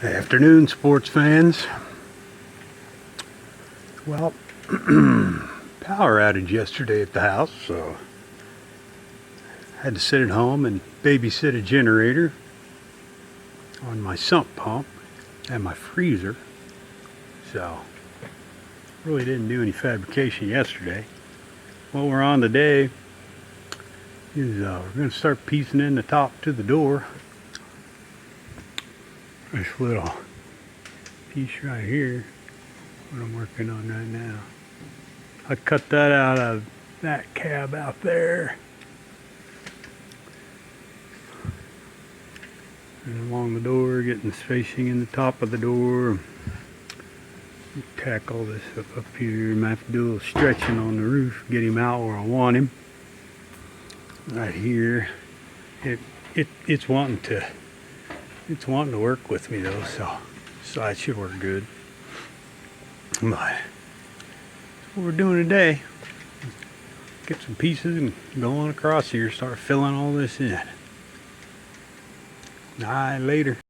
Afternoon, sports fans. Well, power outage yesterday at the house, so I had to sit at home and babysit a generator on my sump pump and my freezer. So really didn't do any fabrication yesterday. What we're on today is we're going to start piecing in the top to the door. This little piece right here, what I'm working on right now. I cut that out of that cab out there. And along the door, getting the spacing in the top of the door. Tack all this up here. Might have to do a little stretching on the roof, get him out where I want him. Right here. It's wanting to work with me though, so that should work good. But what we're doing today, get some pieces and go on across here, start filling all this in. Alright, later.